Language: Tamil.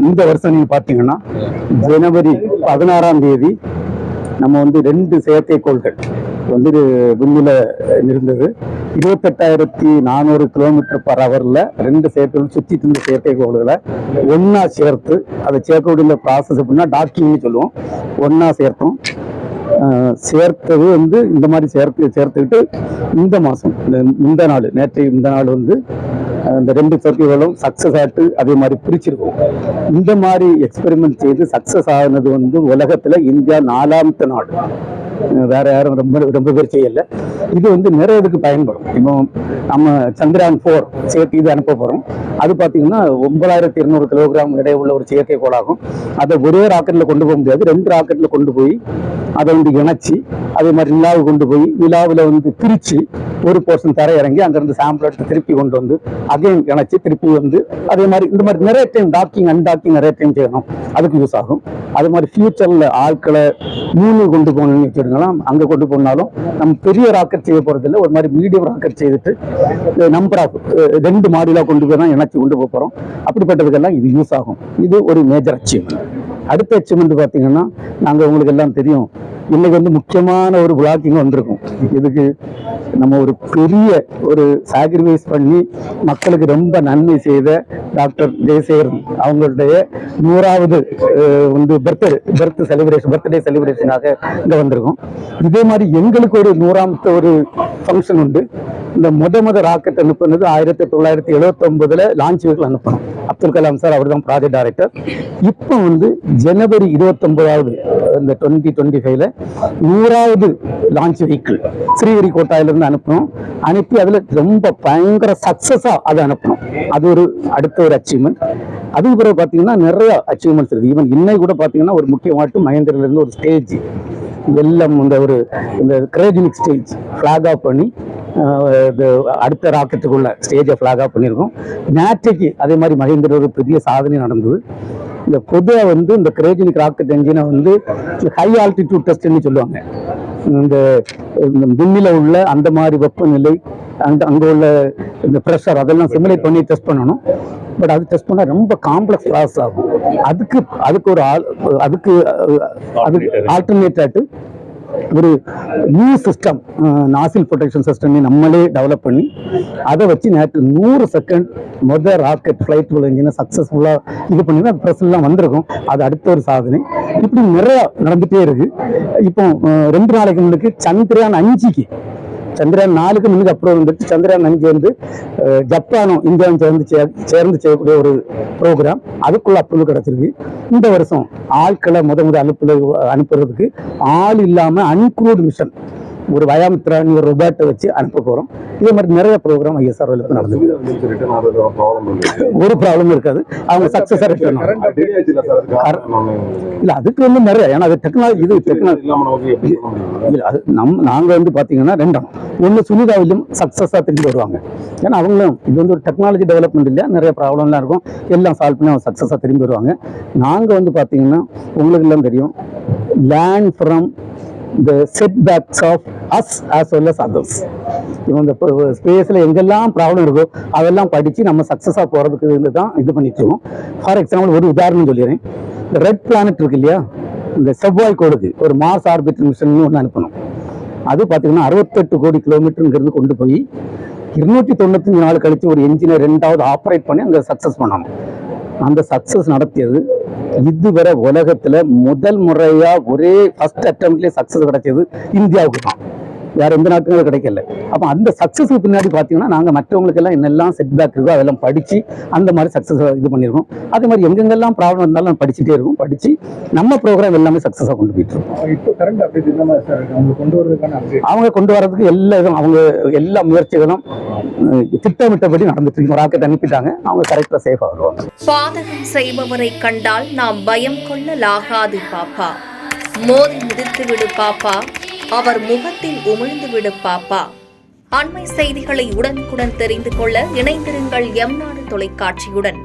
இந்த வருஷம் நீங்க பாத்தீங்கன்னா ஜனவரி 16ஆம் தேதி நம்ம வந்து 2 செயற்கைக்கோள்கள் வந்து விண்ணில இருந்தது. 28,400 km/h 2 செயற்கைக்கோள் சுத்திட்டு இருந்த செயற்கைக்கோள்களை ஒன்னா சேர்த்து அதை சேர்க்கக்கூடிய ப்ராசஸ் அப்படின்னா டாக்கிங்னு சொல்லுவோம். ஒன்னா சேர்த்தது வந்து இந்த மாதிரி சேர்த்துக்கிட்டு இந்த மாசம் இந்த நாள் வந்து இந்த 2 செயற்கைகளும் சக்சஸ் ஆட்டு அதே மாதிரி பிரிச்சிருக்கோம். இந்த மாதிரி எக்ஸ்பெரிமெண்ட் செய்து சக்சஸ் ஆனது வந்து உலகத்துல இந்தியா 4வது நாடு. வேற யாரும் ரொம்ப பேர் செய்யல. இது வந்து நிறைய இதுக்கு பயன்படும். இப்போ நம்ம சந்திரயான் 4 சேர்த்து இது அனுப்ப போறோம். அது பாத்தீங்கன்னா 9200 கிலோகிராம் எடை உள்ள ஒரு செயற்கைக்கோளாகும். அதை ஒரே ராக்கெட்ல கொண்டு போக முடியாது. 2 ராக்கெட்ல கொண்டு போய் அதை வந்து இணைச்சி அதே மாதிரி நிலாவுக்கு கொண்டு போய் நிலாவில் வந்து பிரிச்சு ஒரு போர்ஷன் தர இறங்கி அங்கிருந்து சாம்பிள் எடுத்து திருப்பி கொண்டு வந்து அதையும் இணைச்சி திருப்பி வந்து அதே மாதிரி இந்த மாதிரி நிறைய டைம் டாக்கிங் அன்டாக்கிங் நிறைய டைம் செய்யணும். அதுக்கு யூஸ் ஆகும். அது மாதிரி ஃபியூச்சர்ல ஆட்களை மூணு கொண்டு போகணும்னு வச்சுருக்கலாம். அங்க கொண்டு போனாலும் நம்ம பெரிய ராக்கெட் செய்ய போறதில்லை. ஒரு மாதிரி மீடியம் ராக்கெட் செய்துட்டு நம்பர் ஆஃப் 2 மாடியூலா கொண்டு போய் தான் இணைச்சி கொண்டு போக போறோம். அப்படிப்பட்டதுக்கெல்லாம் இது யூஸ் ஆகும். இது ஒரு மேஜர் அச்சீவ்மெண்ட். அடுத்த அச்சீவ்மெண்ட் பார்த்தீங்கன்னா நாங்கள் உங்களுக்கு எல்லாம் தெரியும், இன்னைக்கு வந்து முக்கியமான ஒரு பிளாக்கிங் வந்திருக்கும். இதுக்கு நம்ம ஒரு பெரிய ஒரு சாக்ரிஃபைஸ் பண்ணி மக்களுக்கு ரொம்ப நன்மை செய்த டாக்டர் ஜெயசேகரன் அவங்களுடைய 100வது வந்து பர்த்டே செலிப்ரேஷனாக இங்க வந்திருக்கும். இதே மாதிரி எங்களுக்கு ஒரு 100வது ஒரு ஃபங்க்ஷன் உண்டு. இந்த முத ராக்கெட் அனுப்புனது 1979 லான்ச் வெஹிக்கிள் அனுப்பணும். அப்துல் கலாம் சார் அவர் தான் ப்ராஜெக்ட் டைரக்டர். இப்போ வந்து ஜனவரி 29வது இந்த 2025 100வது லான்ச் வெஹிக்கிள் ஸ்ரீஹரிகோட்டாயிலிருந்து அனுப்பணும். அனுப்பி அதுல ரொம்ப பயங்கர சக்சஸா அதை அனுப்பணும். அது ஒரு அடுத்த ஒரு அச்சீவ்மெண்ட். அதுக்கு பிறகு பாத்தீங்கன்னா நிறைய அச்சீவ்மெண்ட்ஸ் இருக்கு. ஈவன் இன்னைக்கு கூட பாத்தீங்கன்னா ஒரு முக்கியமாட்டு மகேந்திரில இருந்து ஒரு ஸ்டேஜ் எல்லாம் இந்த கிரையோஜெனிக் ஸ்டேஜ் ஃபிளாக் ஆஃப் பண்ணி அடுத்த ராக்கெட்டுக்குள்ள ஸ்டேஜை ஃபிளாக் ஆஃப் பண்ணியிருக்கோம். நேற்றைக்கு அதே மாதிரி மகேந்திர ஒரு பெரிய சாதனை நடந்தது. இந்த பொதுவாக வந்து இந்த கிரையோஜெனிக் ராக்கெட் என்ஜினை வந்து ஹை ஆல்டிடியூட் டெஸ்ட்னு சொல்லுவாங்க. இந்த விண்ணில உள்ள அந்த மாதிரி வெப்பநிலை அங்க உள்ள இந்த ப்ரெஷர் அதெல்லாம் சிமுலேட் பண்ணி டெஸ்ட் பண்ணணும். பட் அது டெஸ்ட் பண்ணா ரொம்ப காம்ப்ளெக்ஸ் ப்ராசஸ் ஆகும். அதுக்கு ஆல்டர்னேட் ஒரு நியூ சிஸ்டம் நாசில் ப்ரொடெக்ஷன் சிஸ்டம் நம்மளே டெவலப் பண்ணி அதை வச்சு நேற்று 100 செகண்ட் முதல் ராக்கெட் ஃபிளைட் இன்ஜினை சக்சஸ்ஃபுல்லா இது பண்ணி அது ப்ரெஸ்லாம் வந்திருக்கும். அது அடுத்த ஒரு சாதனை. இப்படி நிறைய நடந்துட்டே இருக்கு. இப்போ 2 நாளைக்கு முன்னுக்கு சந்திரயான் 5க்கு சந்திரயான் 4க்கு முன்னுக்கு அப்புறம் வந்துட்டு சந்திரயான் 5 வந்து ஜப்பானும் இந்தியாவும் சேர்ந்து செய்யக்கூடிய ஒரு ப்ரோக்ராம். அதுக்குள்ள அப்ரூவல் கிடைச்சிருக்கு. இந்த வருஷம் ஆட்களை முத அனுப்புறதுக்கு ஆள் இல்லாம அன்க்ரூட் மிஷன் ஒரு வயாமித்ரான் ஒரு ரொபாட்டை வச்சு அனுப்ப போறோம். இதே மாதிரி நிறைய ப்ரோக்ராம் ISRO நடந்தது. ஒரு ப்ராப்ளம் இருக்காது. அவங்க சக்சஸா ரிட்டர்ன் இல்ல அதுக்கு வந்து நிறைய, ஏன்னா அது டெக்னாலஜி. இது டெக்னாலஜி அது நாங்க வந்து பாத்தீங்கன்னா 2 ஒண்ணு சுனிதாவிலும் சக்சஸா திரும்பி வருவாங்க. ஏன்னா அவங்களும் இது வந்து ஒரு டெக்னாலஜி டெவலப்மெண்ட் இல்லையா, நிறைய ப்ராப்ளம்லாம் இருக்கும். எல்லாம் சால்வ் பண்ணி அவங்க சக்சஸா திரும்பி வருவாங்க. நாங்க வந்து பாத்தீங்கன்னா உங்களுக்கு எல்லாம் தெரியும், learn from the setbacks of us as well as others. இந்த ஸ்பேஸ்ல எங்கெல்லாம் ப்ராப்ளம் இருக்கோ அதெல்லாம் படிச்சு நம்ம சக்சஸா போறதுக்கு தான் இது பண்ணிட்டு இருக்கோம். ஃபார் எக்ஸாம்பிள் ஒரு உதாரணம் சொல்லிடுறேன். இந்த ரெட் பிளானட் இருக்கு இல்லையா, இந்த செவ்வாய் கோளுக்கு ஒரு மார்ஸ் ஆர்பிட் மிஷன் ஒன்று அனுப்பணும். அது பார்த்தீங்கன்னா 68 கோடி கிலோமீட்டருங்கிறது கொண்டு போய் 295 நாள் கழிச்சு ஒரு என்ஜினை 2வது ஆப்ரேட் பண்ணி அங்கே சக்சஸ் பண்ணணும். அந்த சக்சஸ் நடத்தியது இதுவரை உலகத்துல முதல் முறையா ஒரே ஃபர்ஸ்ட் அட்டெம்ப்ட்லயே சக்சஸ் கிடைச்சது இந்தியாவுக்கு தான். வேற எந்த நாட்டுக்கும் கிடைக்கல. அப்ப அந்த சக்சஸ்க்கு பின்னாடி பாத்தீங்கன்னா நாங்க மற்றவங்களுக்கு எல்லாம் என்னெல்லாம் செட்பேக் இருக்கோ அதெல்லாம் படிச்சு அந்த மாதிரி சக்சஸ் இது பண்ணிருக்கோம். அதே மாதிரி எங்கெங்கெல்லாம் ப்ராப்ளம் இருந்தாலும் படிச்சுட்டே இருக்கும். படிச்சு நம்ம ப்ரோக்ராம் எல்லாமே சக்சஸா கொண்டு போயிட்டு இருக்கோம். அவங்க கொண்டு வரதுக்கு அவங்க எல்லா முயற்சிகளும் திட்டமிட்டபடி நடந்துட்டு இருக்கு. ராக்கெட் அனுப்பிட்டாங்க, அவங்க கரெக்டா சேஃபா வருவாங்க. பாதகம் செய்பவரை கண்டால் நாம் பயம் கொள்ளலாகாது பாப்பா. மோதி மிதித்து விடு பாப்பா, அவர் முகத்தில் உமிழ்ந்து விடு பாப்பா. அண்மை செய்திகளை உடனுக்குடன் தெரிந்து கொள்ள இணைந்திருங்கள் எம் நாடு தொலைக்காட்சியுடன்.